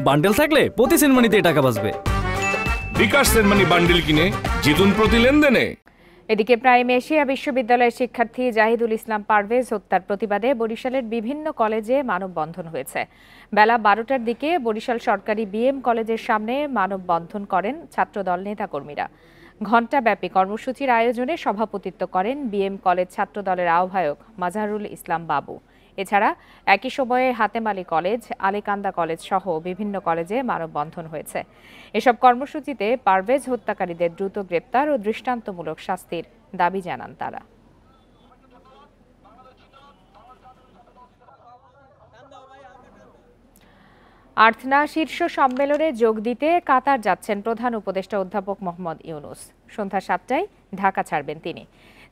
Bundle থাকলে প্রতি সেনমানিতে টাকা বাঁচবে। বিকাশ সেনমানি বান্ডেল কিনে জিতুন প্রতি লেনদেনে। এদিকে প্রাইম এশিয়া বিশ্ববিদ্যালয়ের শিক্ষার্থী জাহিদুল ইসলাম পারভেজ হত্যার প্রতিবাদে বরিশালের বিভিন্ন কলেজে মানববন্ধন হয়েছে। বেলা 12টার দিকে বরিশাল সরকারি বিএম কলেজের সামনে মানববন্ধন করেন ছাত্রদল নেতাকর্মীরা। ঘণ্টাব্যাপী কর্মসূচির আয়োজনে সভাপতিত্ব করেন বিএম কলেজ ছাত্রদলের আহ্বায়ক মাজাহারুল ইসলাম বাবু। এছাড়া একই সময়ে হাতেম আলী কলেজ, আলীকান্দা কলেজ সহ বিভিন্ন কলেজে মানববন্ধন হয়েছে। এসব কর্মসূচিতে পারভেজ হত্যাকারীদের দ্রুত গ্রেপ্তার ও দৃষ্টান্তমূলক শাস্তির দাবি জানান তারা। আর্থনা শীর্ষ সম্মেলনে যোগ দিতে কাতার যাচ্ছেন প্রধান উপদেষ্টা অধ্যাপক মোহাম্মদ ইউনূস। সন্ধ্যা 7টায় ঢাকা ছাড়বেন তিনি।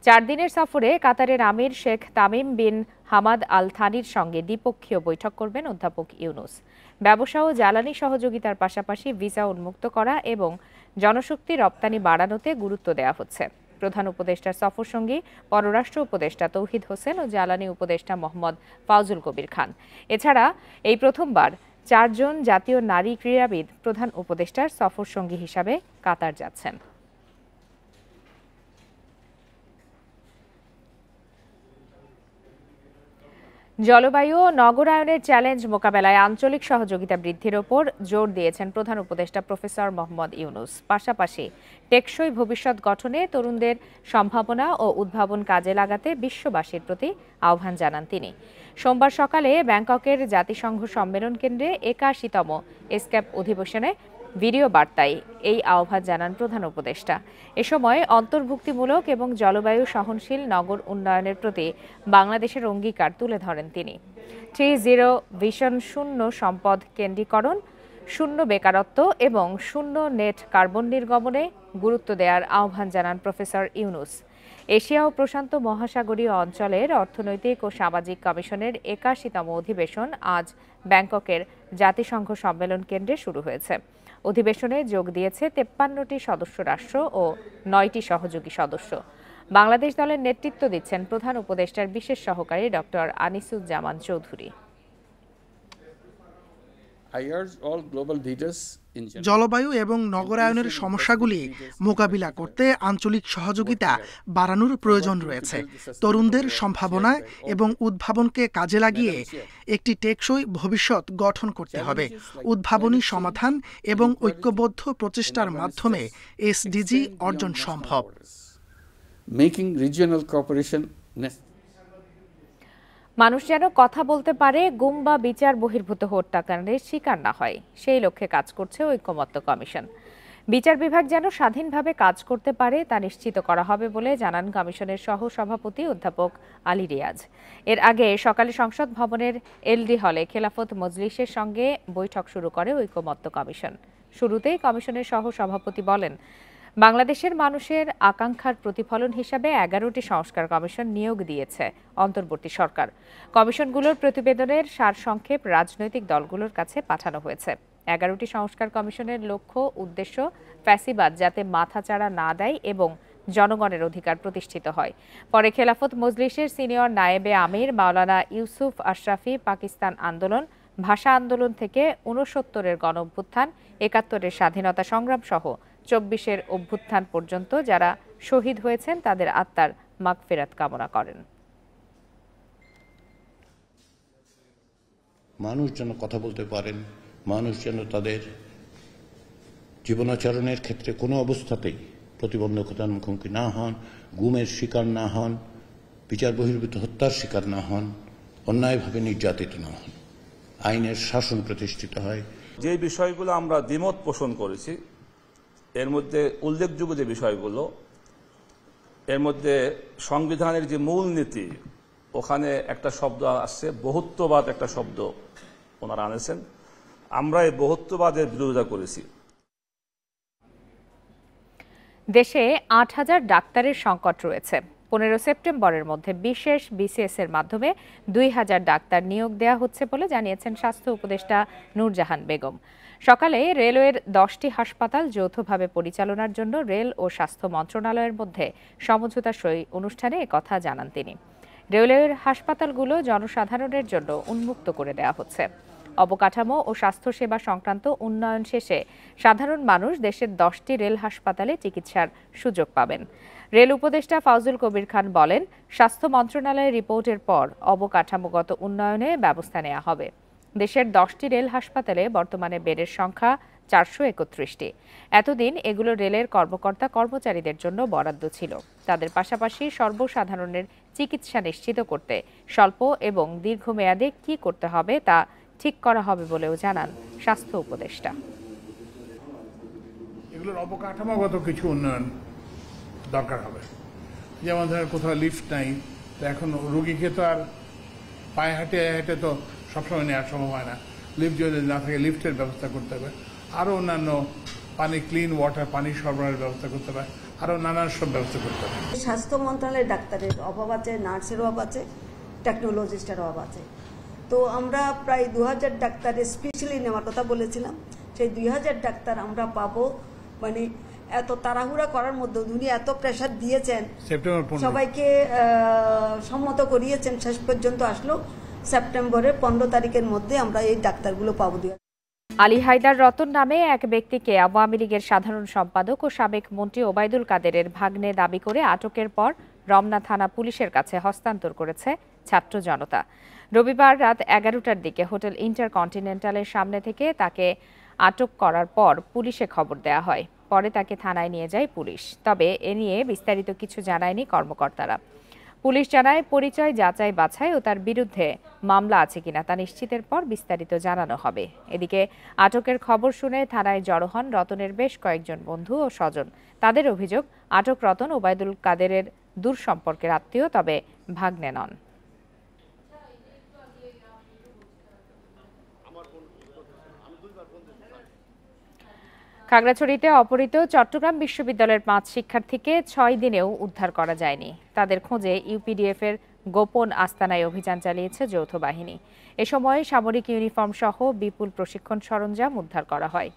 4 দিনের সফরে কাতারের আমির Sheikh Tamim bin Hamad Al থানির সঙ্গে দ্বিপক্ষীয় বৈঠক করবেন অধ্যাপক ইউনূস। ব্যবসা ও জ্বালানি সহযোগিতার পাশাপাশি ভিসা উন্মুক্ত করা এবং জনশক্তি রপ্তানি বাড়ানোতে গুরুত্ব দেওয়া হচ্ছে। প্রধান উপদেষ্টার সফরসঙ্গী পররাষ্ট্র উপদেষ্টা তৌহিদ হোসেন ও জ্বালানি উপদেষ্টা মোহাম্মদ ফাউজুল কবির খান। এছাড়া এই প্রথমবার 4 জন জাতীয় নারী ক্রীড়াবিদ প্রধান উপদেষ্টার সফরসঙ্গী হিসাবে কাতার যাচ্ছেন। জলবায়ু ও নগরায়নের চ্যালেঞ্জ মোকাবেলায় আঞ্চলিক সহযোগিতা বৃদ্ধির ওপর জোর দিয়েছেন প্রধান উপদেষ্টা প্রফেসর মোহাম্মদ ইউনূস। পাশাপাশি টেকসই ভবিষ্যৎ গঠনে তরুণদের সম্ভাবনা ও উদ্ভাবন কাজে লাগাতে বিশ্ববাসীর প্রতি আহ্বান জানান তিনি। সোমবার সকালে ব্যাংককের জাতিসংঘ সম্মেলন কেন্দ্রে 81তম এসক্যাপ অধিবেশনে ভিডিও বার্তায় এই আহ্বান জানান প্রধান উপদেষ্টা। এ সময় অন্তর্ভুক্তিমূলক এবং জলবায়ু সহনশীল নগর উন্নয়নের প্রতি বাংলাদেশের অঙ্গীকার তুলে ধরেন তিনি। 3-0 ভিশন, শূন্য সম্পদ কেন্দ্রীকরণ, শূন্য বেকারত্ব এবং শূন্য নেট কার্বন নির্গমনে গুরুত্ব দেওয়ার আহ্বান জানান প্রফেসর ইউনূস। এশিয়া ও প্রশান্ত মহাসাগরীয় অঞ্চলের অর্থনৈতিক ও সামাজিক কমিশনের 81তম অধিবেশন আজ ব্যাংককের জাতিসংঘ সম্মেলন কেন্দ্রে শুরু হয়েছে। অধিবেশনে যোগ দিয়েছে 53টি সদস্য রাষ্ট্র ও 9টি সহযোগী সদস্য। বাংলাদেশ দলের নেতৃত্ব দিচ্ছেন প্রধান উপদেষ্টার বিশেষ সহকারী ডক্টর আনিসুজ্জামান চৌধুরী। জলবায়ু এবং নগরায়নের সমস্যাগুলি মোকাবিলা করতে আঞ্চলিক সহযোগিতা বাড়ানোর প্রয়োজন রয়েছে। তরুণদের সম্ভাবনা এবং উদ্ভাবনকে কাজে লাগিয়ে একটি টেকসই ভবিষ্যৎ গঠন করতে হবে। উদ্ভাবনী সমাধান এবং ঐক্যবদ্ধ প্রচেষ্টার মাধ্যমে এসডিজি অর্জন সম্ভব। মানুষ যেন কথা বলতে পারে, গুম বা বিচার বহির্ভূত হত্যাকাণ্ডের শিকার না হয়, সেই লক্ষ্যে কাজ করছে ঐকমত্য কমিশন। বিচার বিভাগ যেন স্বাধীনভাবে কাজ করতে পারে তা নিশ্চিত করা হবে বলে জানান কমিশনের সহ সভাপতি অধ্যাপক আলী রিয়াজ। এর আগে সকালে সংসদ ভবনের এলডি হলে খেলাফত মজলিসের সঙ্গে বৈঠক শুরু করে ঐকমত্য কমিশন। শুরুতেই কমিশনের সহ সভাপতি বলেন, বাংলাদেশের মানুষের আকাঙ্ক্ষার প্রতিফলন হিসাবে 11টি সংস্কার কমিশন নিয়োগ দিয়েছে অন্তর্বর্তী সরকার। কমিশনগুলোর প্রতিবেদনের সারসংক্ষেপ রাজনৈতিক দলগুলোর কাছে পাঠানো হয়েছে। 11টি সংস্কার কমিশনের লক্ষ্য উদ্দেশ্য ফ্যাসিবাদ যাতে মাথাচাড়া না দেয় এবং জনগণের অধিকার প্রতিষ্ঠিত হয়। পরে খেলাফত মজলিসের সিনিয়র নায়েবে আমির মাওলানা ইউসুফ আশরাফি পাকিস্তান আন্দোলন, ভাষা আন্দোলন থেকে 69-এর গণ অভ্যুত্থান, 71-এর স্বাধীনতা সংগ্রাম সহ 24-এর অভ্যুত্থান পর্যন্ত যারা শহীদ হয়েছেন তাদের আত্মার মাগফিরাত কামনা করেন। মানুষ যেন কথা বলতে পারেন, মানুষ যেন তাদের জীবনাচরণের ক্ষেত্রে কোনো অবস্থাতেই প্রতিবন্ধকতার মুখোমুখি না হন, গুমের শিকার না হন, বিচার বহির্ভূত হত্যার শিকার না হন, অন্যায়ভাবে নির্যাতিত না হন, আইনের শাসন প্রতিষ্ঠিত হয়। যে বিষয়গুলো আমরা দ্বিমত পোষণ করেছি এর মধ্যে উল্লেখযোগ্য যে বিষয়গুলো, এর মধ্যে সংবিধানের যে মূল নীতি, ওখানে একটা শব্দ আসছে বহুত্ববাদ, একটা শব্দ ওনারা আনেছেন। আমরা এই বহুত্ববাদের বিরোধিতা করেছি। দেশে 8,000 ডাক্তারের সংকট রয়েছে। 15 সেপ্টেম্বরের মধ্যে বিশেষ বিসিএস এর মাধ্যমে 2,000 ডাক্তার নিয়োগ দেওয়া হচ্ছে বলে জানিয়েছেন স্বাস্থ্য উপদেষ্টা নূরজাহান বেগম। সকালে রেলওয়ের 10টি হাসপাতাল যৌথভাবে পরিচালনার জন্য রেল ও স্বাস্থ্য মন্ত্রণালয়ের মধ্যে সমঝোতা সই অনুষ্ঠানে একথা জানান তিনি। রেলওয়ের হাসপাতালগুলো জনসাধারণের জন্য উন্মুক্ত করে দেওয়া হচ্ছে। অবকাঠামো ও স্বাস্থ্যসেবা সংক্রান্ত উন্নয়ন শেষে সাধারণ মানুষ দেশের 10টি রেল হাসপাতালে চিকিৎসার সুযোগ পাবেন। রেল উপদেষ্টা ফাউজুল কবির খান বলেন, স্বাস্থ্য মন্ত্রণালয়ের রিপোর্টের পর অবকাঠামোগত উন্নয়নে ব্যবস্থা নেওয়া হবে। দেশের 10টি রেল হাসপাতালে বর্তমানে বেডের সংখ্যা 431টি। এতদিন এগুলো রেলের কর্মকর্তা কর্মচারীদের জন্য বরাদ্দ ছিল। তাদের পাশাপাশি সর্বসাধারণের চিকিৎসা নিশ্চিত করতে স্বল্প এবং দীর্ঘমেয়াদে কি করতে হবে তা ঠিক করা হবে বলেও জানান স্বাস্থ্য উপদেষ্টা। এগুলোর অবকাঠামোগত কিছু উন্নয়ন দরকার হবে। যেমন ধরেন কোথাও লিফট নাই, তো এখন রোগীকে তো আর পায়ে হাঁটে হেঁটে তো সবসময় নেওয়া সম্ভব হয় না। লিফট যদি না থাকে লিফটের ব্যবস্থা করতে হবে। আরও অন্যান্য পানি, ক্লিন ওয়াটার, পানি সরবরাহের ব্যবস্থা করতে হবে। আরও নানান সব ব্যবস্থা করতে হবে। স্বাস্থ্য মন্ত্রণালয়ের ডাক্তারের অভাব আছে, নার্সের অভাব আছে, টেকনোলজিস্টের অভাব আছে। তো আমরা প্রায় 2000 ডাক্তারের স্পেশালি নেওয়ার কথা বলেছিলাম। সেই 2000 ডাক্তার আমরা পাবো। মানে এত তাড়াহুড়া করার মধ্যে উনি এত প্রেশার দিয়েছেন, সবাইকে সম্মত করিয়েছেন, শেষ পর্যন্ত আসলো সেপ্টেম্বরের 15 তারিখের মধ্যে আমরা এই ডাক্তারগুলো পাবো। আলী হায়দার রতন নামে এক ব্যক্তিকে আওয়ামী লীগের সাধারণ সম্পাদক ও সাবেক মন্ত্রী ওবায়দুল কাদেরের ভাগ্নে দাবি করে আটকের পর রমনা থানা পুলিশের কাছে হস্তান্তর করেছে ছাত্র জনতা। রবিবার রাত 11টার দিকে হোটেল ইন্টারকন্টিনেন্টালের সামনে থেকে তাকে আটক করার পর পুলিশে খবর দেওয়া হয়। পরে তাকে থানায় নিয়ে যায় পুলিশ। তবে এ নিয়ে বিস্তারিত কিছু জানায়নি কর্মকর্তারা। পুলিশ জানায়, পরিচয় যাচাই বাছাই ও তার বিরুদ্ধে মামলা আছে কিনা তা নিশ্চিতের পর বিস্তারিত জানানো হবে। এদিকে আটকের খবর শুনে থানায় জড়ো হন রতনের বেশ কয়েকজন বন্ধু ও স্বজন। তাদের অভিযোগ, আটক রতন ওবায়দুল কাদেরের দূর সম্পর্কের আত্মীয়, তবে ভাগ্নে নন। খাগড়াছড়িতে অপহৃত চট্টগ্রাম বিশ্ববিদ্যালয়ের 5 শিক্ষার্থীকে 6 দিনেও উদ্ধার করা যায়নি। তাদের খোঁজে ইউপিডিএফ-এর গোপন আস্তানায় অভিযান চালিয়েছে যৌথ বাহিনী। এ সময় সামরিক ইউনিফর্ম সহ বিপুল প্রশিক্ষণ সরঞ্জাম উদ্ধার করা হয়।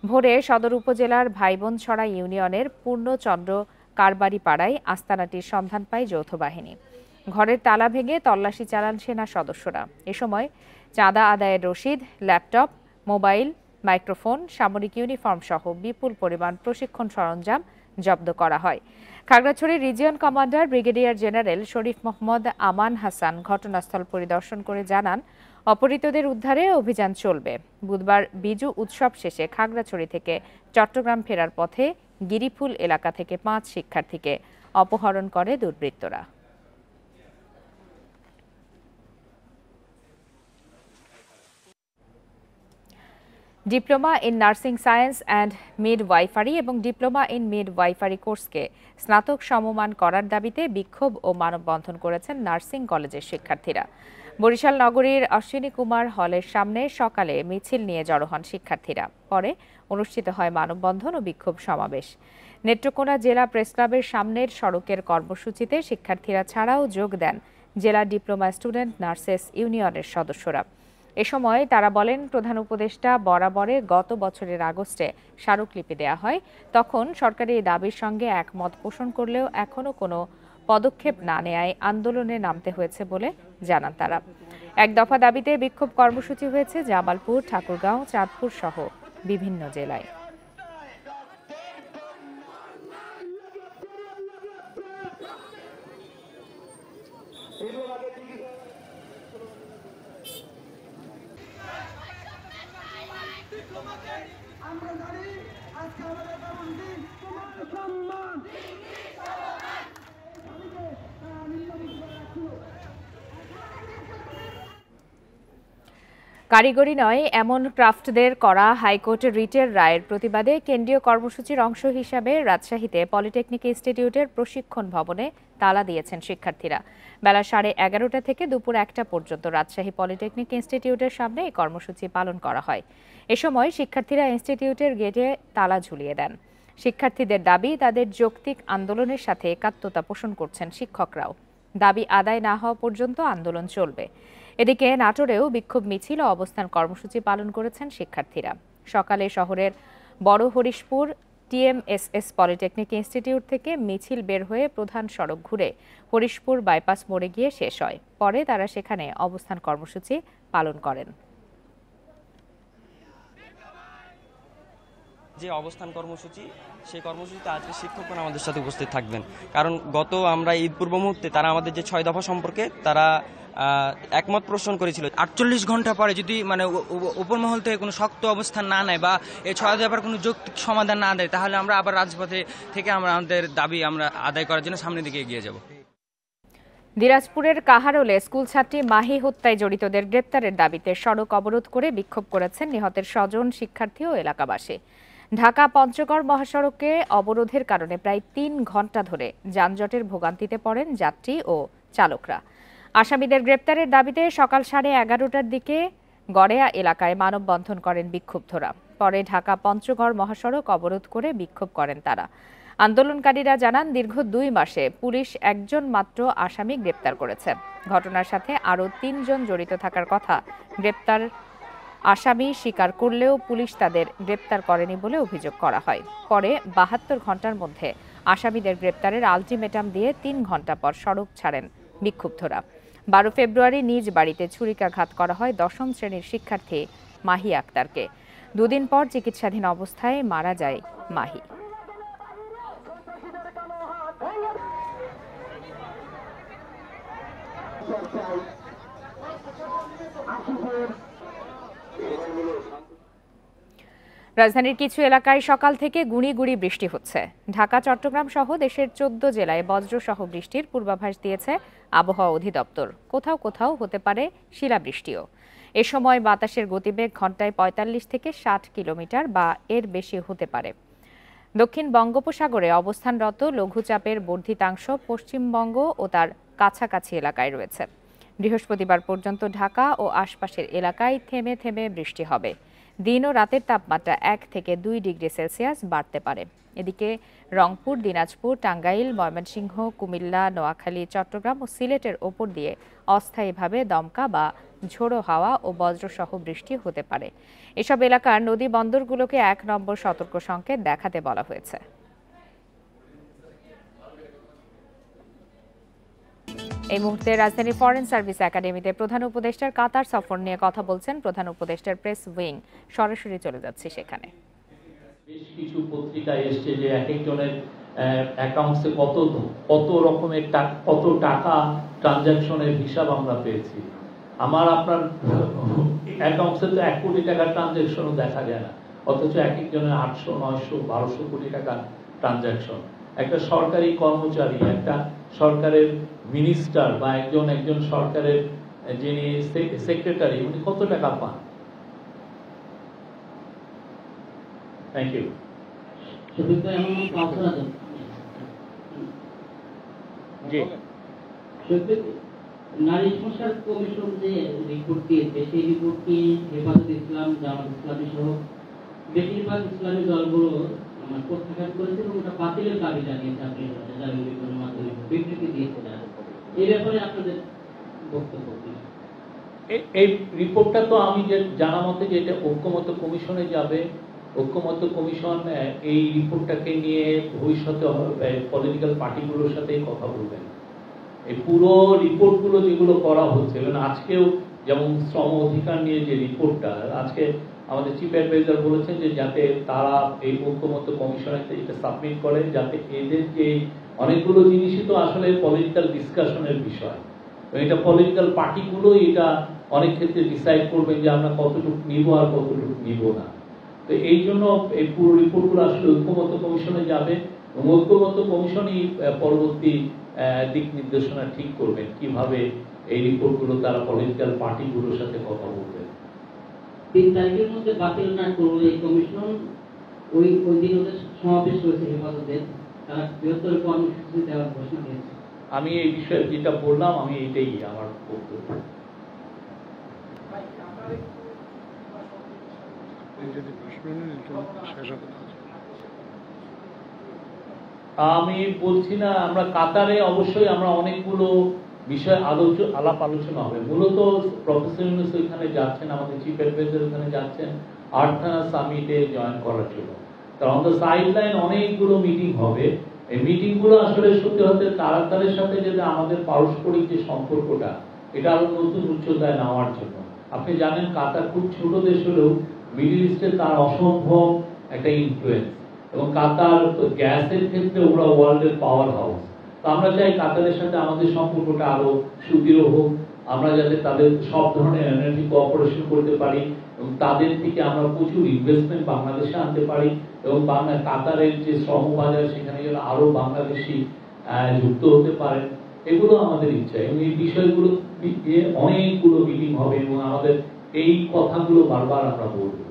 ভোরে সদর উপজেলার ভাইবোনছড়া ইউনিয়নের পূর্ণচন্দ্র কারবারি পাড়ায় আস্তানাটির সন্ধান পায় যৌথ বাহিনী। ঘরের তালা ভেঙে তল্লাশি চালান সেনা সদস্যরা। এ সময় চাঁদা আদায়ের রসিদ, ল্যাপটপ, মোবাইল, মাইক্রোফোন, সামরিক ইউনিফর্ম সহ বিপুল পরিমাণ প্রশিক্ষণ সরঞ্জাম জব্দ করা হয়। Khagrachari region commander brigadier general Sharif Mohammad Aman Hasan ঘটনাস্থল পরিদর্শন করে জানান, অপহৃতদের উদ্ধারে অভিযান চলবে। বুধবার বিজু উৎসব শেষে খাগড়াছড়ি থেকে চট্টগ্রাম ফেরার পথে গিরিফুল এলাকা থেকে 5 শিক্ষার্থীকে অপহরণ করে দুর্বৃত্তরা। Diploma in nursing science and midwifery এবং ডিপ্লোমা ইন মিডওয়াইফারি কোর্সকে স্নাতক সমমান করার দাবিতে বিক্ষোভ ও মানববন্ধন করেছেন নার্সিং কলেজের শিক্ষার্থীরা। বরিশাল নগরীর অশ্বিনী কুমার হলের সামনে সকালে মিছিল নিয়ে জড়ো হন শিক্ষার্থীরা। পরে অনুষ্ঠিত হয় মানববন্ধন ও বিক্ষোভ সমাবেশ। নেত্রকোনা জেলা প্রেসক্লাবের সামনের সড়কের কর্মসূচিতে শিক্ষার্থীরা ছাড়াও যোগ দেন জেলা ডিপ্লোমা স্টুডেন্ট নার্সেস ইউনিয়নের সদস্যরা। এ সময় তারা বলেন, প্রধান উপদেষ্টা বরাবরে গত বছরের আগস্টে স্মারকলিপি দেওয়া হয়। তখন সরকারি এই দাবির সঙ্গে একমত পোষণ করলেও এখনো কোনো পদক্ষেপ না নেয়ায় আন্দোলনে নামতে হয়েছে বলে জানান তারা। এক দফা দাবিতে বিক্ষোভ কর্মসূচি হয়েছে জামালপুর, ঠাকুরগাঁও, চাঁদপুর সহ বিভিন্ন জেলায়। কারিগরি নয় এমন ক্রাফটদের করা হাইকোর্টের রিটের রায়ের প্রতিবাদে কেন্দ্রীয় কর্মসূচির অংশ হিসাবে রাজশাহীতে পলিটেকনিক ইনস্টিটিউটের প্রশিক্ষণ ভবনে তালা দিয়েছেন শিক্ষার্থীরা। বেলা 11:30 থেকে দুপুর 1টা পর্যন্ত রাজশাহী পলিটেকনিক ইনস্টিটিউটের সামনে এই কর্মসূচি পালন করা হয়। এ সময় শিক্ষার্থীরা ইনস্টিটিউটের গেটে তালা ঝুলিয়ে দেন। শিক্ষার্থীদের দাবি, তাদের যৌক্তিক আন্দোলনের সাথে একাত্মতা পোষণ করছেন শিক্ষকরাও। দাবি আদায় না হওয়া পর্যন্ত আন্দোলন চলবে। এদিকে নাটোরেও বিক্ষোভ মিছিল ও অবস্থান কর্মসূচি পালন করেছেন শিক্ষার্থীরা। সকালে শহরের বড় হরিশপুর টিএমএসএস পলিটেকনিক ইনস্টিটিউট থেকে মিছিল বের হয়ে প্রধান সড়ক ঘুরে হরিশপুর বাইপাস মোড়ে গিয়ে শেষ হয়। পরে তারা সেখানে অবস্থান কর্মসূচি পালন করেন। যে অবস্থান কর্মসূচি, সেই কর্মসূচিতে আজকে শিক্ষকগণ আমাদের সাথে উপস্থিত থাকবেন। কারণ গত আমরা ঈদ পূর্ব মুহূর্তে তারা আমাদের যে 6 দফা সম্পর্কে তারা একমত পোষণ করেছিল। 48 ঘন্টা পরে যদি মানে উপর মহল থেকে কোনো শক্ত অবস্থান না নেয় বা এই 6 দফার কোনো যৌক্তিক সমাধান না দেয়, তাহলে আমরা আবার রাজপথে থেকে আমরা আমাদের দাবি আমরা আদায় করার জন্য সামনের দিকে এগিয়ে যাব। দিনাজপুরের কাহারোলে স্কুল ছাত্রী মাহি হত্যায় জড়িতদের গ্রেপ্তারের দাবিতে সড়ক অবরোধ করে বিক্ষোভ করেছেন নিহতের স্বজন, শিক্ষার্থী ও এলাকাবাসী। ঢাকা পঞ্চগড় মহাসড়কে অবরোধের কারণে প্রায় 3 ঘন্টা ধরে যানজটের ভোগান্তিতে পড়েন যাত্রী ও চালকরা। আসামিদের গ্রেপ্তারের দাবিতে সকাল 11:30টার দিকে গড়েয়া এলাকায় মানববন্ধন করেন বিক্ষুব্ধরা। পরে ঢাকা পঞ্চগড় মহাসড়ক অবরোধ করে বিক্ষোভ করেন তারা। আন্দোলনকারীরা জানান, দীর্ঘ 2 মাসে পুলিশ একজন মাত্র আসামি গ্রেপ্তার করেছে। ঘটনার সাথে আরও 3 জন জড়িত থাকার কথা গ্রেপ্তার আসামি স্বীকার করলেও পুলিশ তাদের গ্রেপ্তার করেনি বলে অভিযোগ করা হয়। পরে 72 ঘন্টার মধ্যে আসামিদের গ্রেপ্তারের আলটিমেটাম দিয়ে 3 ঘন্টা পর সড়ক ছাড়েন বিক্ষুব্ধরা। 12 ফেব্রুয়ারি নিজ বাড়িতে ছুরিকাঘাত করা হয় 10ম শ্রেণীর শিক্ষার্থী মাহি আক্তারকে। 2 দিন পর চিকিৎসাধীন অবস্থায় মারা যায় মাহি। রাজধানীর কিছু এলাকায় সকাল থেকে গুঁড়ি গুঁড়ি বৃষ্টি হচ্ছে। ঢাকা, চট্টগ্রাম সহ দেশের 14 জেলায় বজ্রসহ বৃষ্টির পূর্বাভাস দিয়েছে আবহাওয়া অধিদপ্তর। কোথাও কোথাও হতে পারে শিলাবৃষ্টিও। এ সময় বাতাসের গতিবেগ ঘন্টায় 45 থেকে 60 কিলোমিটার বা এর বেশি হতে পারে। দক্ষিণ বঙ্গোপসাগরে অবস্থানরত লঘুচাপের বর্ধিতাংশ পশ্চিমবঙ্গ ও তার কাছাকাছি এলাকায় রয়েছে। বৃহস্পতিবার পর্যন্ত ঢাকা ও আশপাশের এলাকায় থেমে থেমে বৃষ্টি হবে। দিন ও রাতের তাপমাত্রা 1 থেকে 2 ডিগ্রি সেলসিয়াস বাড়তে পারে। এদিকে রংপুর, দিনাজপুর, টাঙ্গাইল, ময়মনসিংহ, কুমিল্লা, নোয়াখালী, চট্টগ্রাম ও সিলেটের ওপর দিয়ে অস্থায়ীভাবে দমকা বা ঝোড়ো হাওয়া ও বজ্রসহ বৃষ্টি হতে পারে। এসব এলাকার নদী বন্দরগুলোকে 1 নম্বর সতর্ক সংকেত দেখাতে বলা হয়েছে। এই মুহূর্তে রাজধানীর ফরেন সার্ভিস একাডেমিতে প্রধান উপদেষ্টার কাতার সফর নিয়ে কথা বলছেন প্রধান উপদেষ্টার প্রেস উইং। সরাসরি চলে যাচ্ছে সেখানে। বেশ কিছু পত্রিকায় এসছে যে এক একজনের অ্যাকাউন্টসে কত রকমের কত টাকা ট্রানজাকশনের হিসাব আমরা পেয়েছি। আমার আপনার অ্যাকাউন্টসে তো 1 কোটি টাকার ট্রানজাকশনও দেখা যায় না, অথচ এক একজনের 800, 900, 1200 কোটি টাকা ট্রানজাকশন। একটা সরকারি কর্মচারী, একটা সরকারের মিনিস্টার বা একজন সরকারের যিনি সেক্রেটারি, উনি কত টাকা পান? Thank you. নারী সমস্যার কমিশন যে রিপোর্ট দিয়েছে, সেই রিপোর্ট কি হেফাজত ইসলাম, জামাত ইসলামী সহ বেশিরভাগ ইসলামী দলগুলো প্রত্যাখ্যান করেছে এবং ওটা বাতিলের দাবি জানিয়েছে। আপনি মাধ্যমে বিবৃতি দিয়েছিলেন, এই ব্যাপারে আপনাদের বক্তব্য কি? এই রিপোর্টটা তো আমি যে জানা মতে যে এটা ঐক্যমত্য কমিশনে যাবে। ঐক্যমত্য কমিশন এই রিপোর্টটাকে নিয়ে ভবিষ্যতে পলিটিক্যাল পার্টিগুলোর সাথে কথা বলবেন। এই পুরো রিপোর্টগুলো যেগুলো করা হচ্ছে, আজকেও যেমন শ্রম অধিকার নিয়ে যে রিপোর্টটা, আজকে আমাদের চিফ অ্যাডভাইজার বলেছেন যে যাতে তারা এই ঐক্যমত্য কমিশনে এটা সাবমিট করে, যাতে এদের যে অনেকগুলো জিনিসই তো আসলে পলিটিক্যাল ডিসকাশনের বিষয়, এটা পলিটিক্যাল পার্টিগুলো এটা অনেক ক্ষেত্রে ডিসাইড করবেন যে আমরা কতটুকু নিব আর কতটুকু নিব না। তো এই জন্য এই পুরো রিপোর্টগুলো আসলে ঐক্যমত্য কমিশনে যাবে এবং ঐক্যমত্য কমিশনই পরবর্তী দিক নির্দেশনা ঠিক করবেন কিভাবে এই রিপোর্টগুলো তারা পলিটিক্যাল পার্টিগুলোর সাথে কথা বলবেন। 3 তারিখের মধ্যে বাতিল না করলে এই কমিশন ওই দিন ওদের সমাবেশ করেছে হেফাজতের, তারা বৃহত্তর কর্মসূচি দেওয়ার ঘোষণা দিয়েছে। আমি এই বিষয়ে যেটা বললাম, আমি এটাই আমার বক্তব্য। আমি বলছি না, আমরা কাতারে অবশ্যই আমরা অনেকগুলো বিষয় আলাপ আলোচনা হবে। মূলত প্রফেসর ইউনূস ওইখানে যাচ্ছেন, আমাদের চিফ অ্যাডভাইজার ওখানে যাচ্ছেন আর্থানা সামিটে জয়েন করার জন্য। তার অন দ্য সাইড লাইন অনেকগুলো মিটিং হবে। এই মিটিংগুলো আসলে সত্যি হতে কাতারের সাথে যদি আমাদের পারস্পরিক যে সম্পর্কটা, এটা আরো নতুন উচ্চতায় নেওয়ার জন্য। আপনি জানেন কাতার খুব ছোট দেশ হলেও মিডল ইস্টে তার অসম্ভব একটা ইনফ্লুয়েন্স, এবং কাতার গ্যাসের ক্ষেত্রে ওরা ওয়ার্ল্ডের পাওয়ার হাউস। তো আমরা চাই কাতারের সাথে আমাদের সম্পর্কটা আরো সুদৃঢ় হোক, আমরা যাতে তাদের সব ধরনের এনার্জি কোঅপারেশন করতে পারি এবং তাদের থেকে আমরা প্রচুর ইনভেস্টমেন্ট বাংলাদেশে আনতে পারি, এবং কাতারের যে শ্রম বাজার সেখানে যেন আরো বাংলাদেশি যুক্ত হতে পারে, এগুলো আমাদের ইচ্ছা। এবং এই বিষয়গুলো অনেকগুলো মিটিং হবে এবং আমাদের এই কথাগুলো বারবার আমরা বলবো।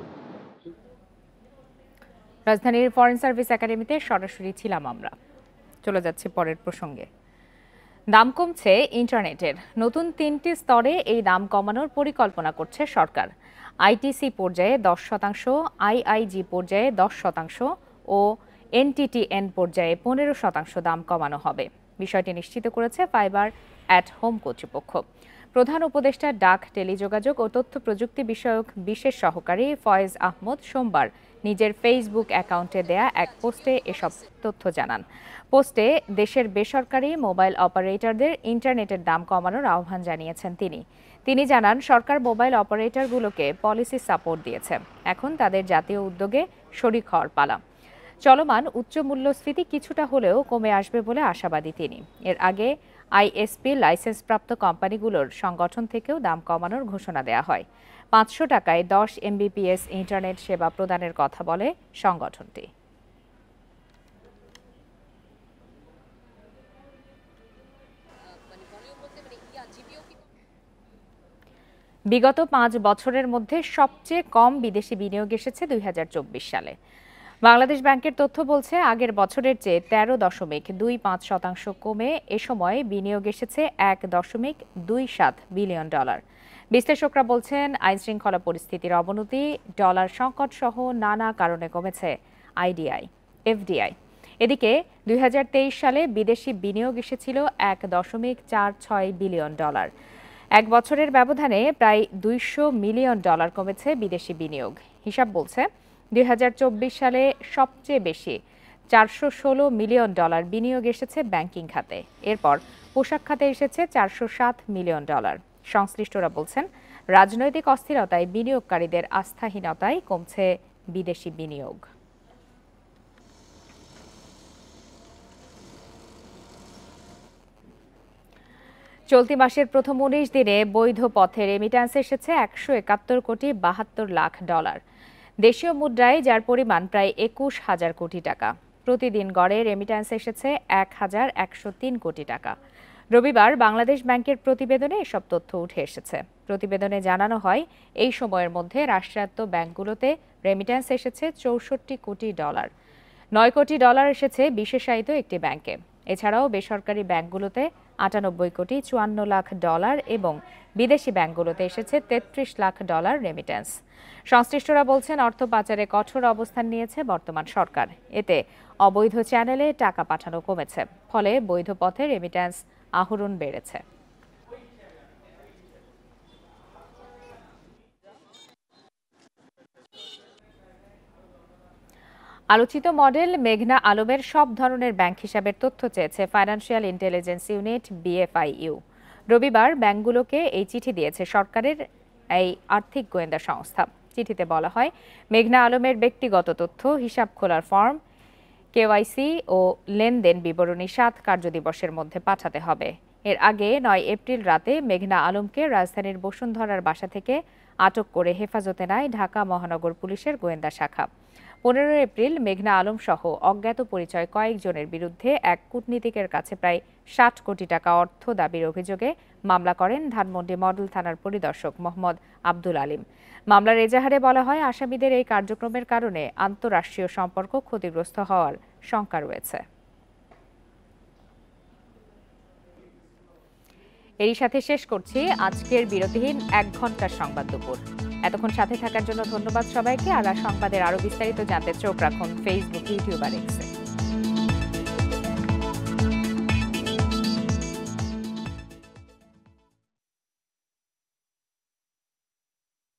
রাজধানীর ফরেন সার্ভিস একাডেমিতে সরাসরি ছিলাম আমরা। চলে যাচ্ছে পরের প্রসঙ্গে। দাম কমছে ইন্টারনেটের। নতুন 3টি স্তরে এই দাম কমানোর পরিকল্পনা করছে সরকার। আইটিসি পর্যায়ে 10%, আইআইজি পর্যায়ে 10% ও এনটিটিএন পর্যায়ে 15% দাম কমানো হবে। বিষয়টি নিশ্চিত করেছে ফাইবার অ্যাট হোম কর্তৃপক্ষ। প্রধান উপদেষ্টা ডাক, টেলিযোগাযোগ ও তথ্য প্রযুক্তি বিষয়ক বিশেষ সহকারী ফয়েজ আহমদ সোমবার নিজের ফেসবুক অ্যাকাউন্টে দেয়া এক পোস্টে এসব তথ্য জানান। পোস্টে দেশের বেসরকারি মোবাইল অপারেটরদের ইন্টারনেটের দাম কমানোর আহ্বান জানিয়েছেন তিনি জানান, সরকার মোবাইল অপারেটরগুলোকে পলিসি সাপোর্ট দিয়েছে, এখন তাদের জাতীয় উদ্যোগে শরিক হওয়ার পালা। চলমান উচ্চ মূল্যস্ফীতি কিছুটা হলেও কমে আসবে বলে আশাবাদী তিনি। এর আগে আইএসপি লাইসেন্সপ্রাপ্ত কোম্পানিগুলোর সংগঠন থেকেও দাম কমানোর ঘোষণা দেওয়া হয়। 500 টাকায় 10 MBPS ইন্টারনেট সেবা প্রদানের কথা বলে সংগঠনটি। বিগত 5 বছরের মধ্যে সবচেয়ে কম বিদেশি বিনিয়োগ এসেছে 2024 সালে। বাংলাদেশ ব্যাংকের তথ্য বলছে, আগের বছরের চেয়ে 13.25% কমে এ সময় বিনিয়োগ এসেছে $1.27 বিলিয়ন। বিশ্লেষকরা বলছেন, আইনশৃঙ্খলা পরিস্থিতির অবনতি, ডলার সংকট সহ নানা কারণে কমেছে এফডিআই। এদিকে 2023 সালে বিদেশি বিনিয়োগ এসেছিল $1.46 বিলিয়ন। এক বছরের ব্যবধানে প্রায় $200 মিলিয়ন কমেছে বিদেশি বিনিয়োগ। হিসাব বলছে 2024 সালে সবচেয়ে বেশি $416 মিলিয়ন বিনিয়োগ এসেছে ব্যাংকিং খাতে। এরপর পোশাক খাতে এসেছে $407 মিলিয়ন। সংশ্লিষ্টরা বলছেন, রাজনৈতিক অস্থিরতায় বিনিয়োগকারীদের আস্থাহীনতায় কমছে বিদেশি বিনিয়োগ। চলতি মাসের প্রথম 19 দিনে বৈধ পথে রেমিট্যান্স এসেছে $171.72 কোটি। দেশীয় মুদ্রায় যার পরিমাণ প্রায় 21,000 কোটি টাকা। প্রতিদিন গড়ে রেমিট্যান্স এসেছে 1,103 কোটি টাকা। রবিবার বাংলাদেশ ব্যাংকের প্রতিবেদনে এসব তথ্য উঠে এসেছে। প্রতিবেদনে জানানো হয়, এই সময়ের মধ্যে রাষ্ট্রায়ত্ত ব্যাংকগুলোতে রেমিট্যান্স এসেছে $64 কোটি। $9 কোটি এসেছে বিশেষায়িত একটি ব্যাংকে। এছাড়াও বেসরকারি ব্যাংকগুলোতে $98.54 লাখ এবং বিদেশি ব্যাংকগুলোতে এসেছে $33 লাখ রেমিট্যান্স। সংশ্লিষ্টরা বলছেন, অর্থ পাচারে কঠোর অবস্থান নিয়েছে বর্তমান সরকার। এতে অবৈধ চ্যানেলে টাকা পাঠানো কমেছে, ফলে বৈধ পথে রেমিট্যান্স আহরণ বেড়েছে। আলোচিত মডেল মেঘনা আলমের সব ধরনের ব্যাংক হিসাবের তথ্য চেয়েছে ফাইন্যান্সিয়াল ইন্টেলিজেন্স ইউনিট BFIU। রবিবার ব্যাংকগুলোকে এই চিঠি দিয়েছে সরকারের এই আর্থিক গোয়েন্দা সংস্থা। চিঠিতে বলা হয়, মেঘনা আলমের ব্যক্তিগত তথ্য, হিসাব খোলার ফর্ম, KYC ও লেনদেন বিবরণী 7 কার্যদিবসের মধ্যে পাঠাতে হবে। এর আগে 9 এপ্রিল রাতে মেঘনা আলমকে রাজধানীর বসুন্ধরার বাসা থেকে আটক করে হেফাজতে নেয় ঢাকা মহানগর পুলিশের গোয়েন্দা শাখা। 15 এপ্রিল মেঘনা আলম সহ অজ্ঞাত পরিচয় কয়েকজনের বিরুদ্ধে এক কূটনীতিকের কাছে প্রায় 60 কোটি টাকা অর্থ দাবির অভিযোগে মামলা করেন ধানমন্ডি মডেল থানার পরিদর্শক মোহাম্মদ আব্দুল আলিম। মামলার এজাহারে বলা হয়, আসামিদের এই কার্যক্রমের কারণে আন্তঃরাষ্ট্রীয় সম্পর্ক ক্ষতিগ্রস্ত হওয়ার শঙ্কা রয়েছে। এরই সাথে শেষ করছি আজকের বিরতিহীন 1 ঘন্টার সংবাদ দুপুর। এতক্ষণ সাথে থাকার জন্য ধন্যবাদ সবাইকে। আর সংবাদের আরো বিস্তারিত জানতে চোখ রাখুন ফেসবুক, ইউটিউব আর এক্সে।